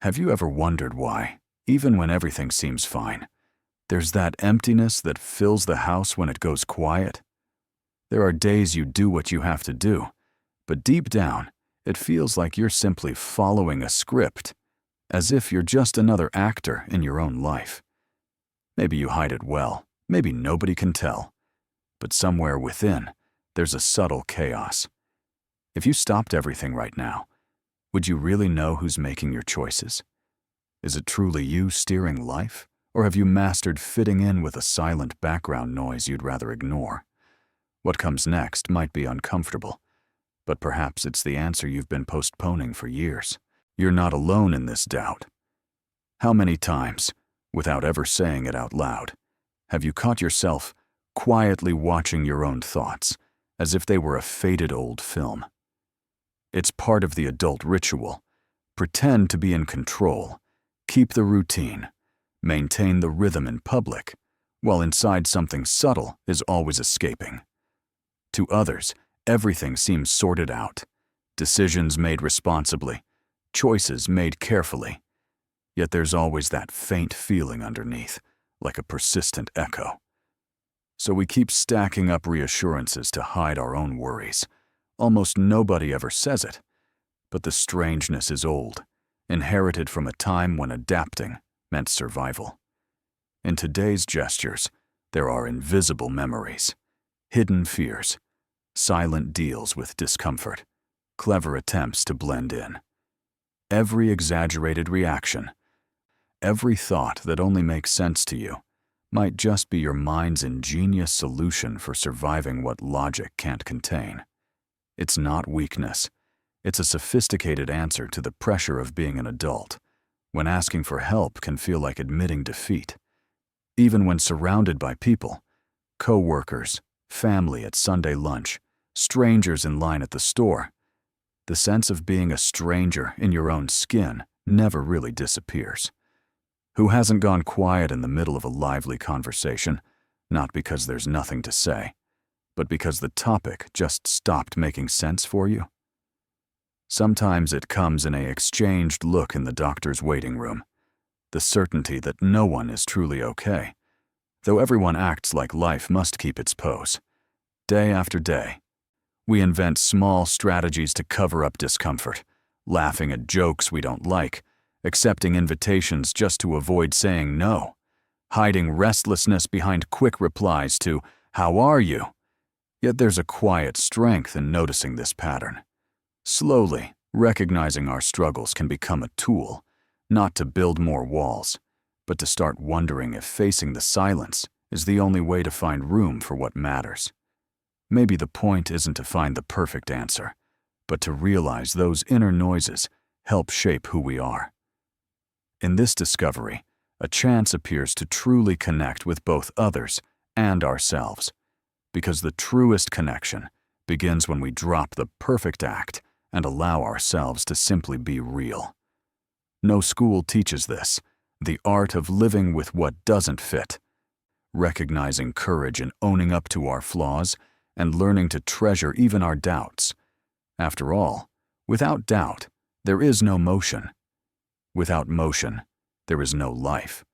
Have you ever wondered why, even when everything seems fine, there's that emptiness that fills the house when it goes quiet? There are days you do what you have to do, but deep down, it feels like you're simply following a script, as if you're just another actor in your own life. Maybe you hide it well, maybe nobody can tell, but somewhere within, there's a subtle chaos. If you stopped everything right now, would you really know who's making your choices? Is it truly you steering life, or have you mastered fitting in with a silent background noise you'd rather ignore? What comes next might be uncomfortable, but perhaps it's the answer you've been postponing for years. You're not alone in this doubt. How many times, without ever saying it out loud, have you caught yourself quietly watching your own thoughts, as if they were a faded old film? It's part of the adult ritual. Pretend to be in control, keep the routine, maintain the rhythm in public, while inside something subtle is always escaping. To others, everything seems sorted out, decisions made responsibly, choices made carefully. Yet there's always that faint feeling underneath, like a persistent echo. So we keep stacking up reassurances to hide our own worries. Almost nobody ever says it, but the strangeness is old, inherited from a time when adapting meant survival. In today's gestures, there are invisible memories, hidden fears, silent deals with discomfort, clever attempts to blend in. Every exaggerated reaction, every thought that only makes sense to you, might just be your mind's ingenious solution for surviving what logic can't contain. It's not weakness. It's a sophisticated answer to the pressure of being an adult, when asking for help can feel like admitting defeat. Even when surrounded by people, co-workers, family at Sunday lunch, strangers in line at the store, the sense of being a stranger in your own skin never really disappears. Who hasn't gone quiet in the middle of a lively conversation, not because there's nothing to say, but because the topic just stopped making sense for you? Sometimes it comes in an exchanged look in the doctor's waiting room, the certainty that no one is truly okay, though everyone acts like life must keep its pose. Day after day, we invent small strategies to cover up discomfort, laughing at jokes we don't like, accepting invitations just to avoid saying no, hiding restlessness behind quick replies to, "How are you?" Yet there's a quiet strength in noticing this pattern. Slowly, recognizing our struggles can become a tool, not to build more walls, but to start wondering if facing the silence is the only way to find room for what matters. Maybe the point isn't to find the perfect answer, but to realize those inner noises help shape who we are. In this discovery, a chance appears to truly connect with both others and ourselves, because the truest connection begins when we drop the perfect act and allow ourselves to simply be real. No school teaches this, the art of living with what doesn't fit, recognizing courage in owning up to our flaws, and learning to treasure even our doubts. After all, without doubt, there is no motion. Without motion, there is no life.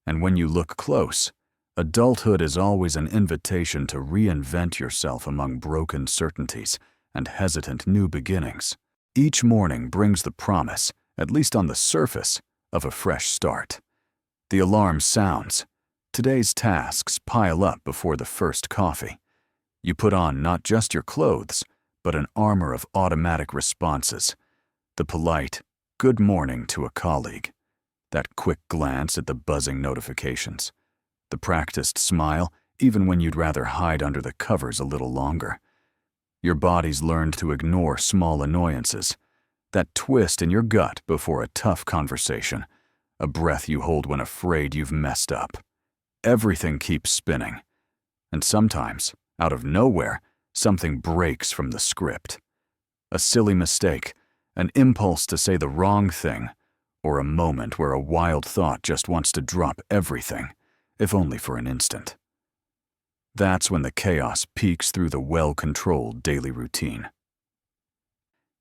And when you look close, adulthood is always an invitation to reinvent yourself among broken certainties and hesitant new beginnings. Each morning brings the promise, at least on the surface, of a fresh start. The alarm sounds. Today's tasks pile up before the first coffee. You put on not just your clothes, but an armor of automatic responses. The polite, "Good morning" to a colleague. That quick glance at the buzzing notifications. The practiced smile, even when you'd rather hide under the covers a little longer. Your body's learned to ignore small annoyances. That twist in your gut before a tough conversation. A breath you hold when afraid you've messed up. Everything keeps spinning. And sometimes, out of nowhere, something breaks from the script. A silly mistake, an impulse to say the wrong thing, or a moment where a wild thought just wants to drop everything, if only for an instant. That's when the chaos peeks through the well-controlled daily routine.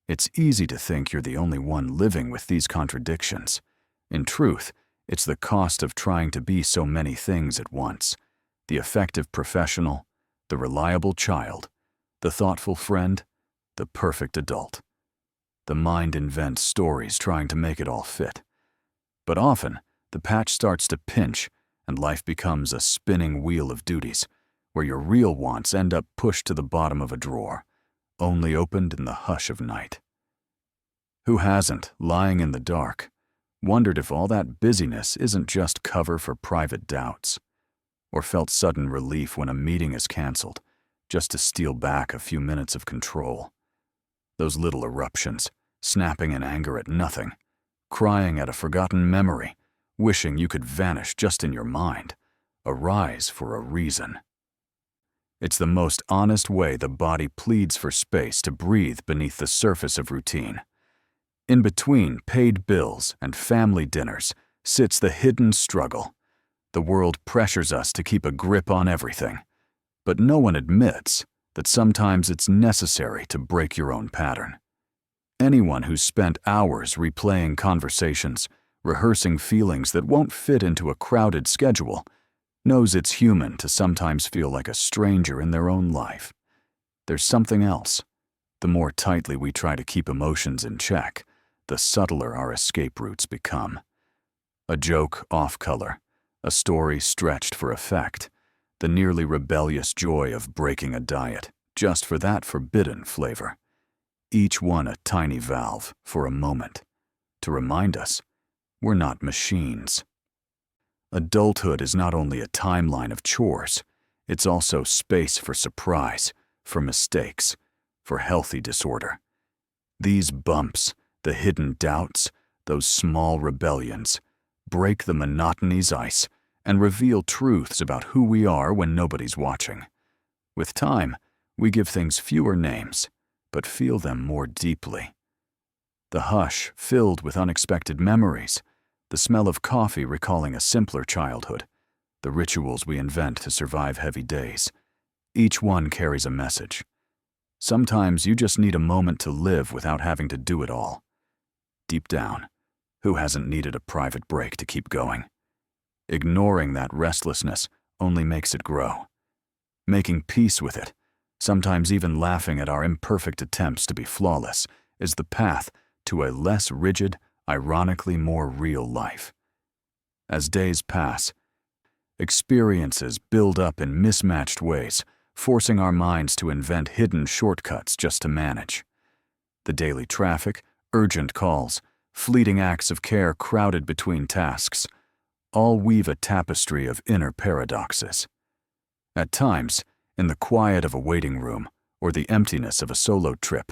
It's easy to think you're the only one living with these contradictions. In truth, it's the cost of trying to be so many things at once: the effective professional, the reliable child, the thoughtful friend, the perfect adult. The mind invents stories trying to make it all fit. But often, the patch starts to pinch, and life becomes a spinning wheel of duties, where your real wants end up pushed to the bottom of a drawer, only opened in the hush of night. Who hasn't, lying in the dark, wondered if all that busyness isn't just cover for private doubts, or felt sudden relief when a meeting is canceled, just to steal back a few minutes of control? Those little eruptions, snapping in anger at nothing, crying at a forgotten memory, wishing you could vanish just in your mind, arise for a reason. It's the most honest way the body pleads for space to breathe beneath the surface of routine. In between paid bills and family dinners sits the hidden struggle. The world pressures us to keep a grip on everything, but no one admits that sometimes it's necessary to break your own pattern. Anyone who's spent hours replaying conversations, rehearsing feelings that won't fit into a crowded schedule, knows it's human to sometimes feel like a stranger in their own life. There's something else. The more tightly we try to keep emotions in check, the subtler our escape routes become. A joke off-color, a story stretched for effect, the nearly rebellious joy of breaking a diet just for that forbidden flavor. Each one a tiny valve for a moment, to remind us we're not machines. Adulthood is not only a timeline of chores, it's also space for surprise, for mistakes, for healthy disorder. These bumps, the hidden doubts, those small rebellions, break the monotony's ice and reveal truths about who we are when nobody's watching. With time, we give things fewer names, but feel them more deeply. The hush filled with unexpected memories, the smell of coffee recalling a simpler childhood, the rituals we invent to survive heavy days. Each one carries a message. Sometimes you just need a moment to live without having to do it all. Deep down, who hasn't needed a private break to keep going? Ignoring that restlessness only makes it grow. Making peace with it, sometimes even laughing at our imperfect attempts to be flawless, is the path to a less rigid, ironically more real life. As days pass, experiences build up in mismatched ways, forcing our minds to invent hidden shortcuts just to manage. The daily traffic, urgent calls, fleeting acts of care crowded between tasks, all weave a tapestry of inner paradoxes. At times, in the quiet of a waiting room or the emptiness of a solo trip,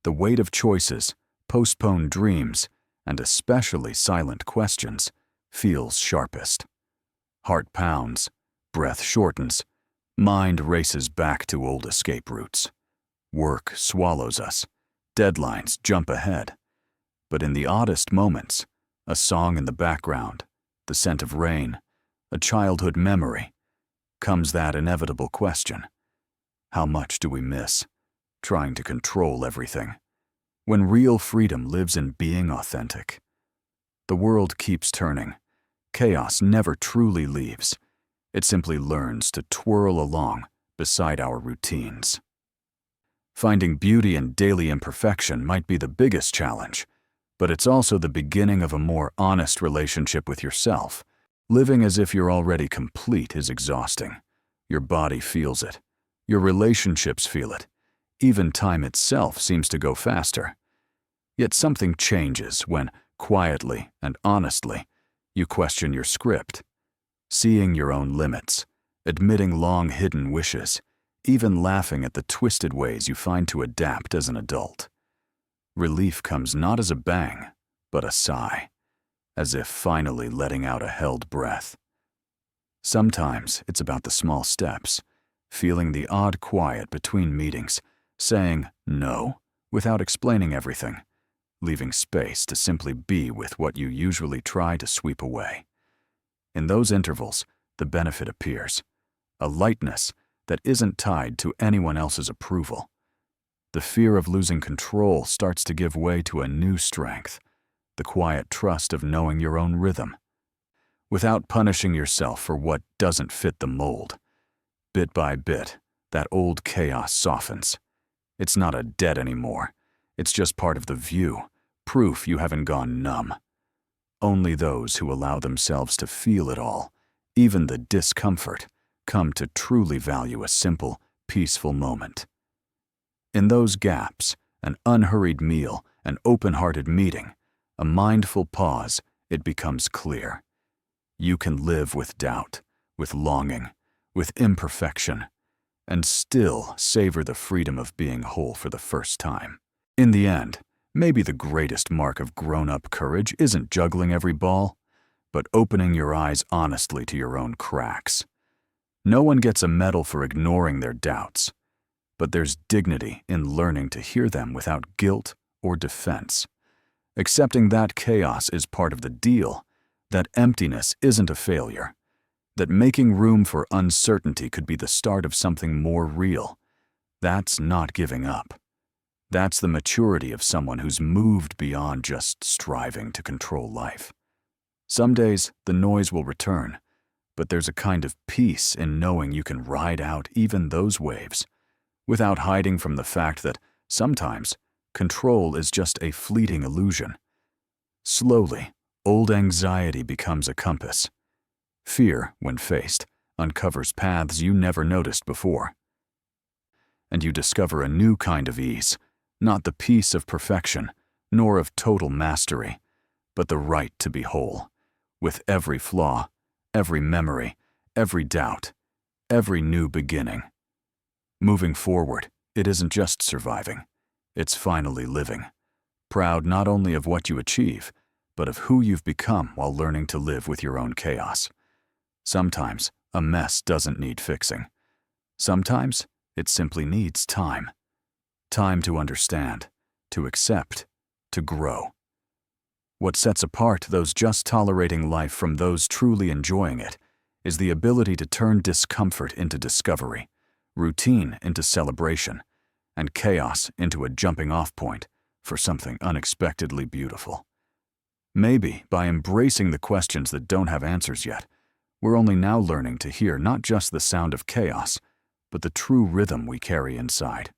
the weight of choices, postponed dreams, and especially silent questions feels sharpest. Heart pounds, breath shortens, mind races back to old escape routes. Work swallows us, deadlines jump ahead. But in the oddest moments, a song in the background, the scent of rain, a childhood memory, comes that inevitable question: how much do we miss trying to control everything, when real freedom lives in being authentic? The world keeps turning. Chaos never truly leaves. It simply learns to twirl along beside our routines. Finding beauty in daily imperfection might be the biggest challenge, but it's also the beginning of a more honest relationship with yourself. Living as if you're already complete is exhausting. Your body feels it. Your relationships feel it. Even time itself seems to go faster. Yet something changes when, quietly and honestly, you question your script, seeing your own limits, admitting long-hidden wishes, even laughing at the twisted ways you find to adapt as an adult. Relief comes not as a bang, but a sigh, as if finally letting out a held breath. Sometimes it's about the small steps, feeling the odd quiet between meetings, saying no without explaining everything, leaving space to simply be with what you usually try to sweep away. In those intervals, the benefit appears, a lightness that isn't tied to anyone else's approval. the fear of losing control starts to give way to a new strength, the quiet trust of knowing your own rhythm. Without punishing yourself for what doesn't fit the mold, bit by bit, that old chaos softens. It's not a debt anymore. It's just part of the view, proof you haven't gone numb. Only those who allow themselves to feel it all, even the discomfort, come to truly value a simple, peaceful moment. In those gaps, an unhurried meal, an open-hearted meeting, a mindful pause, it becomes clear. You can live with doubt, with longing, with imperfection, and still savor the freedom of being whole for the first time. In the end, maybe the greatest mark of grown-up courage isn't juggling every ball, but opening your eyes honestly to your own cracks. No one gets a medal for ignoring their doubts, but there's dignity in learning to hear them without guilt or defense. Accepting that chaos is part of the deal, that emptiness isn't a failure, that making room for uncertainty could be the start of something more real. That's not giving up. That's the maturity of someone who's moved beyond just striving to control life. Some days, the noise will return, but there's a kind of peace in knowing you can ride out even those waves, without hiding from the fact that sometimes control is just a fleeting illusion. Slowly, old anxiety becomes a compass. Fear, when faced, uncovers paths you never noticed before. And you discover a new kind of ease, not the peace of perfection, nor of total mastery, but the right to be whole, with every flaw, every memory, every doubt, every new beginning. Moving forward, it isn't just surviving, it's finally living, proud not only of what you achieve, but of who you've become while learning to live with your own chaos. Sometimes, a mess doesn't need fixing. Sometimes, it simply needs time. Time to understand, to accept, to grow. What sets apart those just tolerating life from those truly enjoying it is the ability to turn discomfort into discovery, routine into celebration, and chaos into a jumping-off point for something unexpectedly beautiful. Maybe by embracing the questions that don't have answers yet, we're only now learning to hear not just the sound of chaos, but the true rhythm we carry inside.